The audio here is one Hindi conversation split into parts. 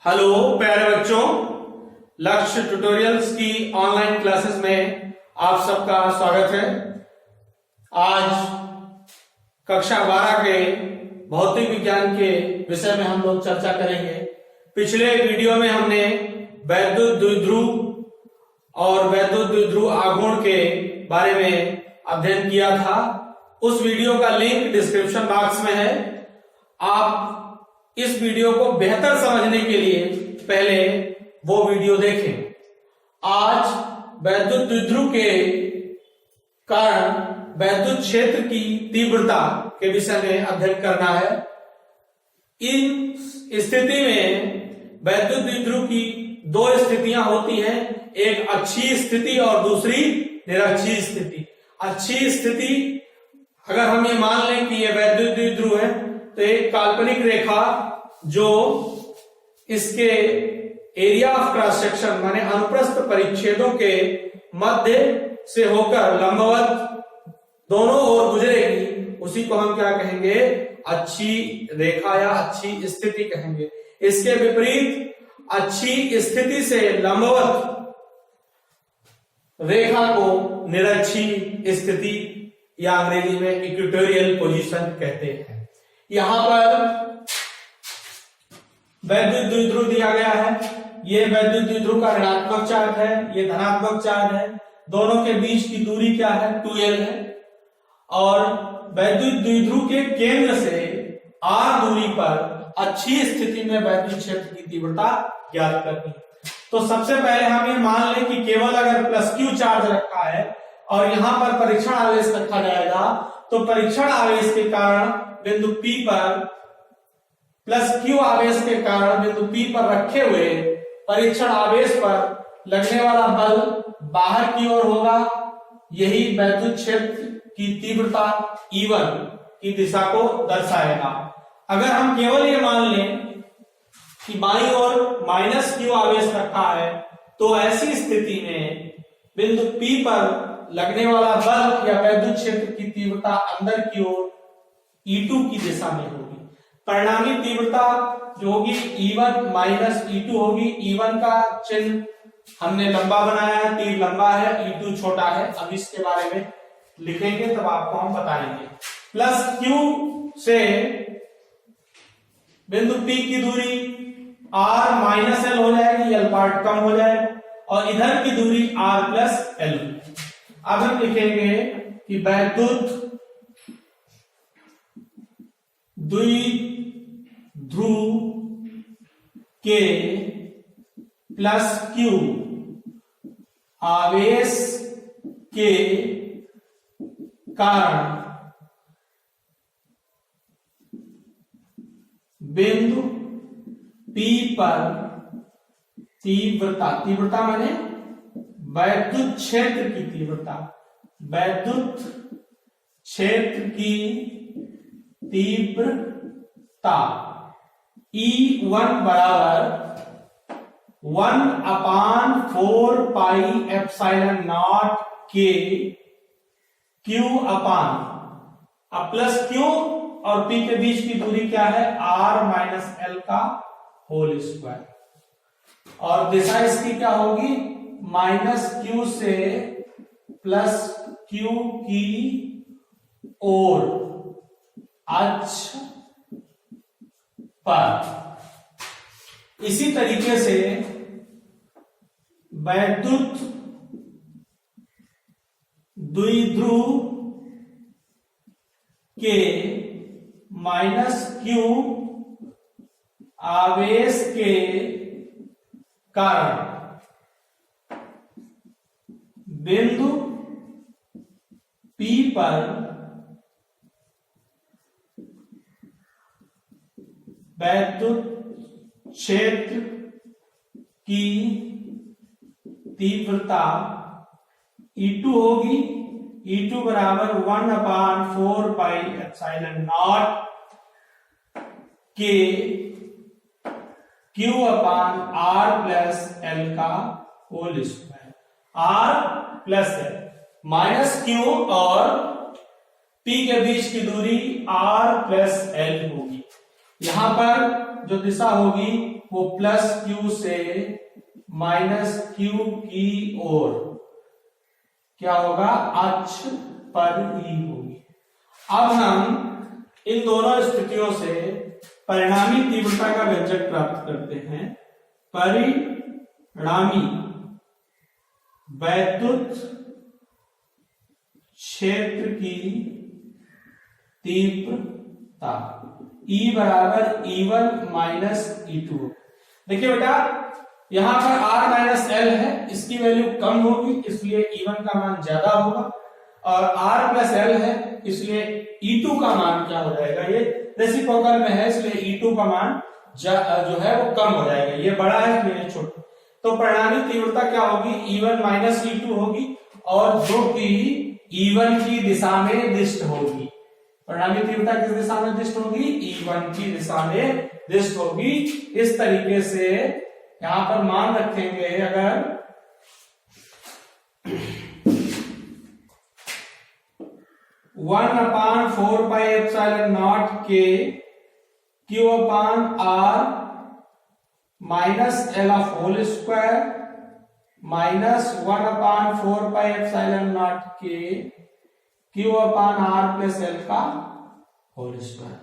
हेलो प्यारे बच्चों, लक्ष्य ट्यूटोरियल्स की ऑनलाइन क्लासेस में आप सबका स्वागत है। आज कक्षा 12 के भौतिक विज्ञान के विषय में हम लोग चर्चा करेंगे। पिछले वीडियो में हमने वैद्युत द्विध्रुव और वैद्युत द्विध्रुव आघूर्ण के बारे में अध्ययन किया था। उस वीडियो का लिंक डिस्क्रिप्शन बॉक्स में है। आप इस वीडियो को बेहतर समझने के लिए पहले वो वीडियो देखें। आज वैद्युत द्विध्रुव के कारण वैद्युत क्षेत्र की तीव्रता के विषय में अध्ययन करना है। इन स्थिति में वैद्युत द्विध्रुव की दो स्थितियां होती हैं, एक अक्षीय स्थिति और दूसरी निरक्षीय स्थिति। अक्षीय स्थिति अगर हम ये मान लें कि ये वैद्युत द्विध्रुव है तो एक काल्पनिक रेखा जो इसके एरिया ऑफ क्रॉस सेक्शन माने अनुप्रस्थ परिच्छेदों के मध्य से होकर लंबवत दोनों ओर गुजरेगी, उसी को हम क्या कहेंगे? अच्छी रेखा या अच्छी स्थिति कहेंगे। इसके विपरीत अच्छी स्थिति से लंबवत रेखा को निरक्षीय स्थिति या अंग्रेजी में इक्वेटोरियल पोजीशन कहते हैं। यहां पर वैद्युत द्विध्रुव दिया गया है। ये वैद्युत द्विध्रुव का ऋणात्मक चार्ज है, ये धनात्मक चार्ज है। दोनों के बीच की दूरी क्या है? 2L है। और वैद्युत द्विध्रुव के केंद्र से R दूरी पर अच्छी स्थिति में वैद्युत क्षेत्र की तीव्रता ज्ञात करनी है। तो सबसे पहले हम ये मान लें कि केवल अगर +Q चार्ज रखा है और यहां पर परीक्षण आवेश रखा जाएगा, तो परीक्षण आवेश के कारण बिंदु P पर +Q आवेश के कारण बिंदु P पर रखे हुए परीक्षण आवेश पर लगने वाला बल बाहर की ओर होगा। यही वैद्युत क्षेत्र की तीव्रता E1 की दिशा को दर्शाएगा। अगर हम केवल ये मान लें कि बाईं ओर -Q आवेश रखा है, तो ऐसी स्थिति में बिंदु P पर लगने वाला बल या वैद्युत क्षेत्र की तीव्रता अंदर की ओर E2 की दिशा में होगी। परिणामी तीव्रता जो होगी E1 - E2 होगी। E1 का चिन्ह हमने लंबा बनाया है, तीर लंबा है, E2 छोटा है। अब इसके बारे में लिखेंगे तब आपको हम बताएंगे। +Q से बिंदु P की दूरी R - L हो जाएगी, L पार्ट कम हो जाएगा, और इधर की दूरी R + L। अब हम लिखेंगे कि वैद्युत द्विध्रुव के +Q आवेश के कारण बिंदु P पर तीव्रता माने वैद्युत क्षेत्र की तीव्रता, वैद्युत क्षेत्र की तीव्रता E1 बराबर 1/4πε0 के Q अपान अब +Q और P के बीच की दूरी क्या है? R - L का होल स्क्वायर। और दिशा इसकी क्या होगी? -Q से +Q की ओर अक्ष पर। इसी तरीके से वैद्युत द्विध्रुव के -Q आवेश के कारण बिंदु P पर वैद्युत क्षेत्र की तीव्रता E2 होगी। E2 बराबर 1/4πε0 के Q अपान R + L का whole square. R + L -Q और P के बीच की दूरी R + L होगी। यहां पर जो दिशा होगी वो प्लस क्यू से माइनस क्यू की ओर क्या होगा, अक्ष पर ही होगी। अब हम इन दोनों स्थितियों से परिणामी तीव्रता का व्यंजक प्राप्त करते हैं। परिणामी वैद्युत क्षेत्र की तीव्रता E बराबर E1 माइनस E2। देखिए बेटा, यहां पर R माइनस L है, इसकी वैल्यू कम होगी इसलिए E1 का मान ज्यादा होगा, और R प्लस L है इसलिए E2 का मान क्या हो जाएगा, ये रेसिप्रोकल में है इसलिए E2 का मान जो है वो कम हो जाएगा। ये बड़ा है इसलिए छोटा। तो परिणामी तीव्रता क्या होगी, E1 माइनस E2 होगी, और जो कि E1 की दिशा में दिष्ट होगी। परिणामी तीव्रता किस दिशा में दिष्ट होगी, E1 की दिशा में दिष्ट होगी। इस तरीके से यहां पर मान रखेंगे, अगर one upon 4 pi epsilon not के Q upon r minus l of whole square minus 1 upon 4 pi epsilon not के Q upon r plus l का whole square.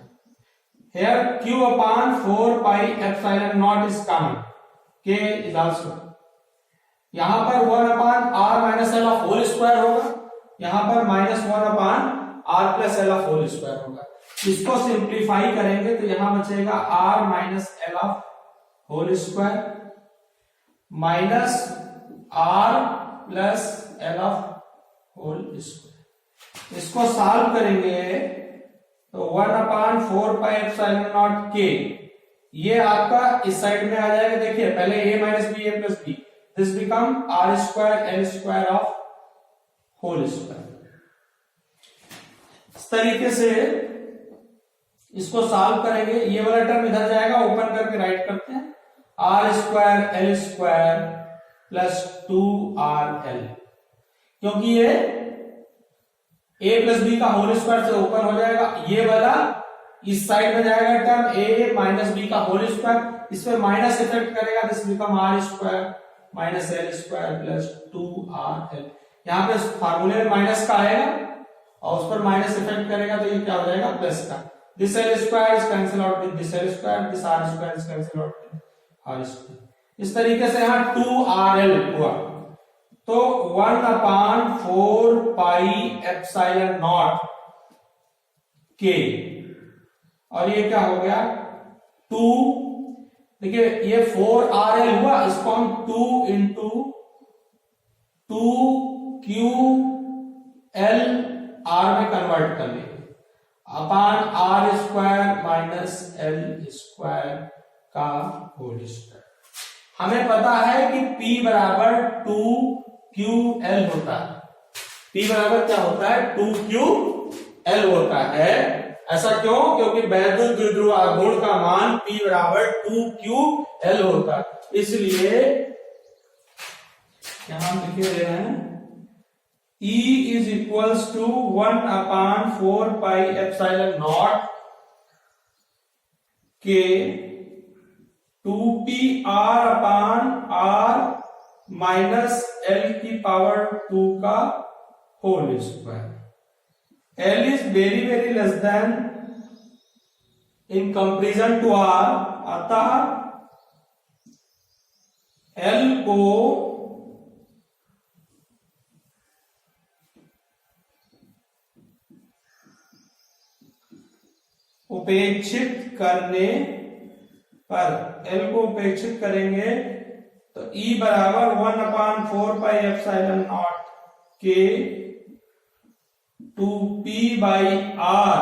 Here q upon 4 pi epsilon naught is common. K is also. यहां पर 1 upon r minus l of whole square होगा, यहां पर minus 1 upon r plus l of whole square होगा। इसको सिंप्लीफाई करेंगे तो यहां बचेगा r minus l of whole square minus r plus l of whole square। इसको सॉल्व करेंगे तो 1 अपान 4 पाई एप्सिलॉन नॉट के, ये आपका इस साइड में आ जाएगा। देखिए पहले a minus B A plus B, this become R square L square of whole square. इस तरीके से इसको सॉल्व करेंगे, ये वाला टर्म इधर जाएगा, ओपन करके राइट करते हैं, R square L square plus 2rl, क्योंकि ये a प्लस बी का होल स्क्वायर से ओपन हो जाएगा। ये वाला इस साइड में जाएगा टर्म a माइनस बी का होल स्क्वायर, इस पे माइनस इफेक्ट करेगा, this become R square minus L square plus 2rl। यहाँ पे फार्मूले में माइनस का आएगा और उस पर माइनस इफेक्ट करेगा तो ये क्या हो जाएगा, प्लस का। This L square is cancel out with this L square, this R square is cancel out with R square. इस तरीके से यहाँ 2rl हुआ। तो 1 अपान 4 पाई एप्सिलॉन नॉट के, और ये क्या हो गया 2, देखिए ये 4rl हुआ, इसको हम 2 इंटू 2ql r में कन्वर्ट कर लेंगे, upon are square minus L square का होल स्क्वायर। हमें पता है कि P बराबर 2ql होता है। P बराबर क्या होता है, 2ql होता है। ऐसा क्यों, क्योंकि वैद्युत द्विध्रुव आघूर्ण का मान P बराबर 2ql होता है। इसलिए यहां लिखे दे रहे हैं E is equals to 1 upon 4 pi epsilon not के 2pr upon r minus l की पावर 2 का whole square. l is very very less than in comparison to r, अतः l को उपेक्षित करने पर, l को उपेक्षित करेंगे तो E बराबर 1 अपान 4 पाई एप्सिलॉन नॉट के 2p by r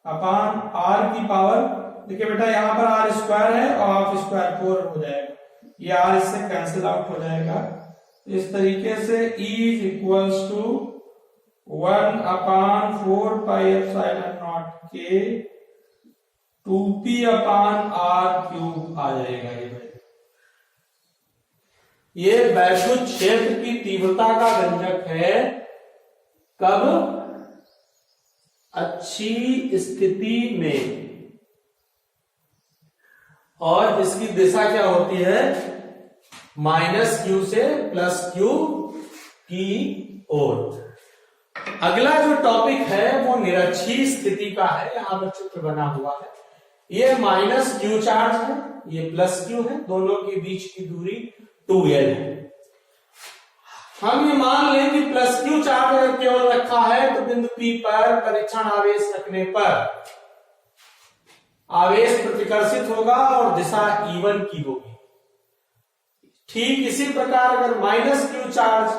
upon r की पावर, देखिए बेटा यहां पर r स्क्वायर है और हाफ स्क्वायर 4 हो जाएगा, ये r इससे कैंसिल आउट हो जाएगा। इस तरीके से E is equals to 1 upon 4 pi epsilon not के 2p अपान r क्यूब आ जाएगा। ये वैद्युत क्षेत्र की तीव्रता का व्यंजक है। कब, अच्छी स्थिति में और इसकी दिशा क्या होती है, माइनस क्यू से प्लस क्यू की ओर। अगला जो टॉपिक है वो निरक्षीय स्थिति का है। यहां पर चित्र बना हुआ है, ये माइनस क्यू चार्ज है, ये प्लस क्यू है, दोनों के बीच की दूरी 2L है। हम ये मान लें कि प्लस क्यू चार्ज अगर केवल रखा है तो बिंदु P पर परीक्षण आवेश रखने पर आवेश प्रतिकर्षित होगा और दिशा E1 की होगी। ठीक इसी प्रकार अगर माइनस क्यू चार्ज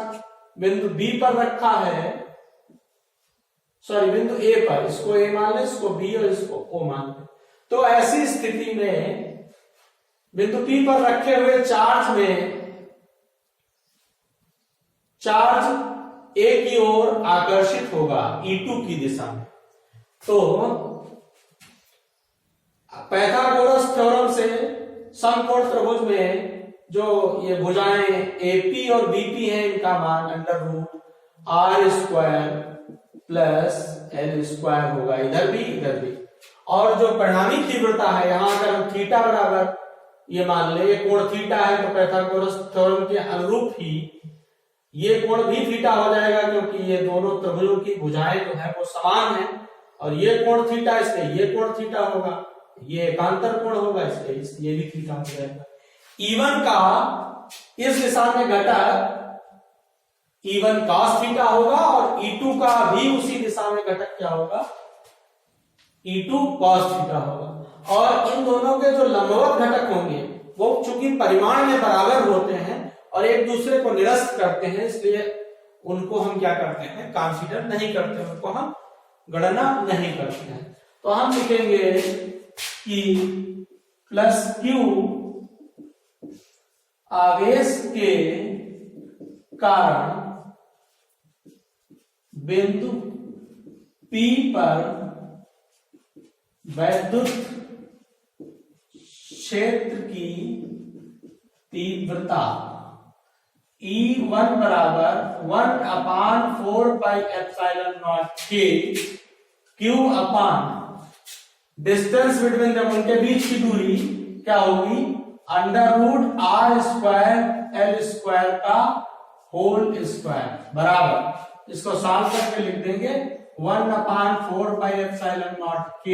बिंदु B पर रखा है, सॉरी बिंदु A पर, इसको A मान ले, इसको B और इसको O मान ले, तो ऐसी स्थिति में बिंदु P पर रखे हुए चार्ज में चार्ज A की ओर आकर्षित होगा E2 की दिशा में। तो पाइथागोरस थ्योरम से समकोण त्रिभुज में जो ये भुजाएं AP और BP हैं, इनका मान under root R square plus L square होगा, इधर भी। और जो परिणामी तीव्रता है, यहां अगर हम थीटा बराबर ये मान ले, ये कोण थीटा है, तो पाइथागोरस थ्योरम के अनुरूप ही ये कोण भी थीटा हो जाएगा, क्योंकि ये दोनों त्रिभुजों की भुजाएं जो है वो समान है, और ये कोण थीटा, इसलिए ये कोण थीटा होगा, ये एकांतर कोण होगा, इसलिए ये भी थीटा हो जाएगा। E1 का इस दिशा में घटक E1 cos थीटा होगा, और E2 का भी उसी दिशा में घटक क्या होगा, E2 cos थीटा होगा। और इन दोनों के जो लंबवत घटक होंगे वो चूंकि परिमाण में बराबर होते हैं और एक दूसरे को निरस्त करते हैं, इसलिए उनको हम क्या करते हैं, कंसीडर नहीं करते, उनको हम गणना नहीं करते हैं। तो हम लिखेंगे कि प्लस क्यू आवेश के कारण बिंदु P पर वैद्युत क्षेत्र की तीव्रता E1 बराबर 1/4 pi epsilon naught K Q upon distance between them, उनके बीच की दूरी क्या होगी, under root R square L square का होल स्क्वायर बराबर, इसको सॉल्व करके लिख देंगे 1/4 pi epsilon naught K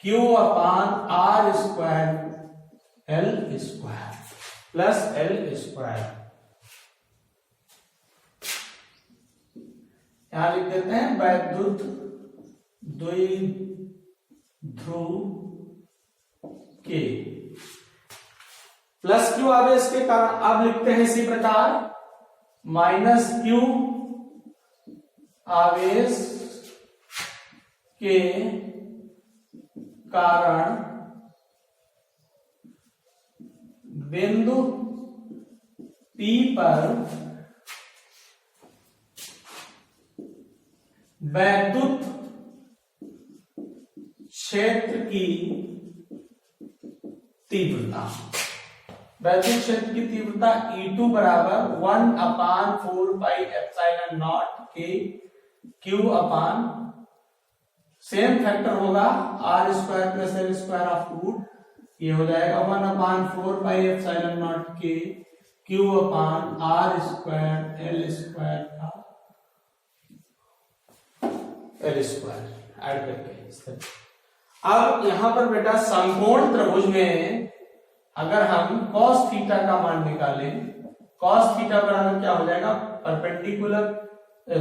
Q upon R square L square plus L square. यहां लिख देते हैं वैद्युत द्विध्रुव के प्लस क्यू आवेश के कारण। अब लिखते हैं इसी प्रकार माइनस क्यू आवेश के कारण बिंदु P पर वैद्युत क्षेत्र की तीव्रता, वैद्युत क्षेत्र की तीव्रता E2 बराबर 1/4 pi epsilon naught K Q upon same factor होगा R square plus L square of root, ये हो जाएगा 1/4 pi epsilon naught K Q upon R square L square का L स्क्वायर ऐड करके। अब यहां पर बेटा समकोण त्रिभुज में अगर हम cos थीटा का मान निकालें, cos थीटा बराबर क्या हो जाएगा, परपेंडिकुलर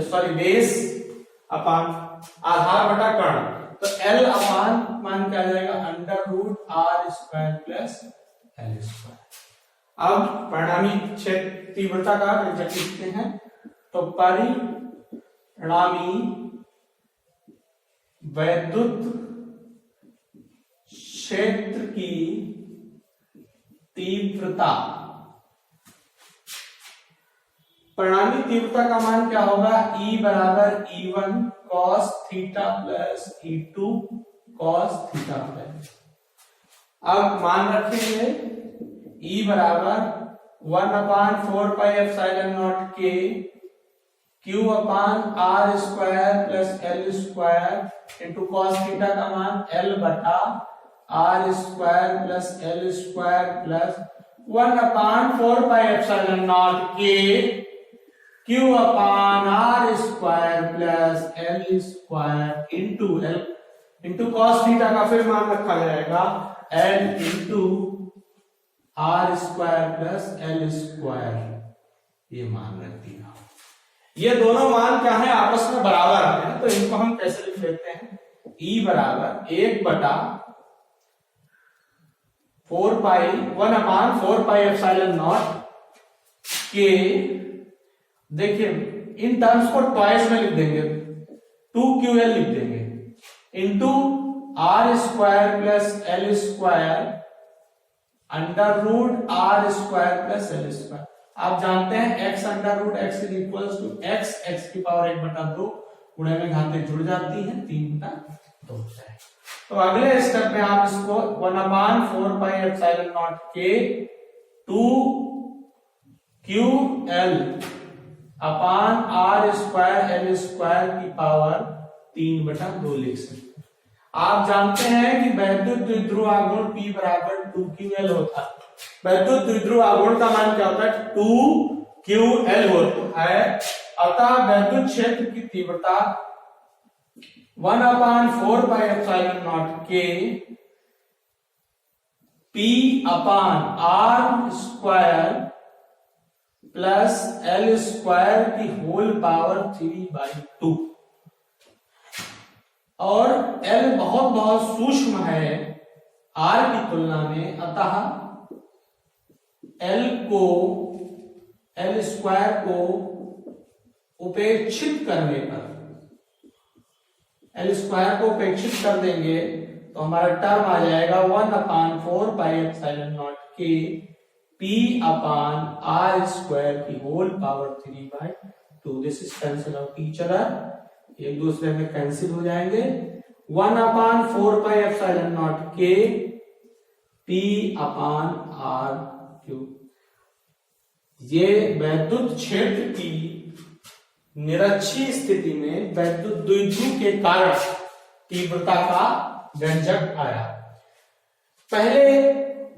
सॉरी बेस अपान आधार बटा कर्ण, तो L अपान मान क्या आ जाएगा, under root R square plus L square. अब परिणामी क्षेत्र तीव्रता का व्यंजक लिखते हैं, तो परिणामी वैद्युत क्षेत्र की तीव्रता, परिणामी तीव्रता का मान क्या होगा, E बराबर E1 cos theta plus E2 cos theta plus. अब मान रखेंगे E बराबर 1/4 pi epsilon naught K Q upon R square plus L square into cos theta का मान L बटा R square plus L square plus 1/4πε0 के Q upon are square plus L square into cos theta का फिर मान रखा जाएगा L into R square plus L square, ये मान रख दिया। ये दोनों मान क्या है, आपस में बराबर आते हैं, तो इनको हम कैसे लिख लेते हैं, E बराबर 1/4πε0 के, देखिए इन टर्म्स को ट्वाइस में लिख देंगे, 2QL लिख देंगे, into R square plus L square under root R square plus L square. आप जानते हैं x under root X is equals to x की पावर 1/2, गुणे में घातें जुड़ जाती हैं, 3/2 होता है। तो अगले स्टेप में आप इसको 1/4πε0 के 2QL upon are square L square की पावर 3/2 लिख सकते। आप जानते हैं कि वैद्युत द्विध्रुव आघूर्ण P बराबर 2QL होता है। वैद्युत द्विध्रुव आघूर्ण का मान क्या होता है, 2QL होता है। अतः वैद्युत क्षेत्र की तीव्रता 1/4πε0 के P upon are square plus L square की होल पावर 3/2, और L बहुत बहुत सूक्ष्म है R की तुलना में, अतः L स्क्वायर को उपेक्षित करने पर, L स्क्वायर को उपेक्षित कर देंगे तो हमारा टर्म आ जाएगा 1/4πε0 के P अपान आर स्क्वायर की whole power 3/2। This is cancel out each other, एक दूसरे में कैंसिल हो जाएंगे। 1/4πε0 के P अपान आर क्यूब। ये वैद्युत क्षेत्र की निरक्षीय स्थिति में वैद्युत द्विध्रुव के कारण तीव्रता का व्यंजक आया। पहले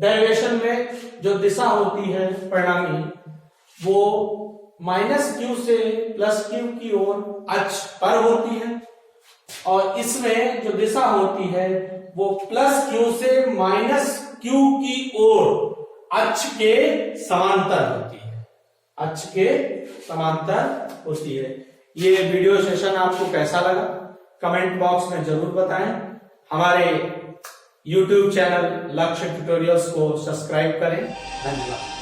डेरिवेशन में जो दिशा होती है परिणामी, वो -q से +q की ओर अक्ष पर होती है, और इसमें जो दिशा होती है वो +q से -q की ओर अक्ष के समांतर होती है, अक्ष के समांतर होती है। ये वीडियो सेशन आपको कैसा लगा कमेंट बॉक्स में जरूर बताएं। हमारे YouTube चैनल लक्ष्य ट्यूटोरियल्स को सब्सक्राइब करें। धन्यवाद।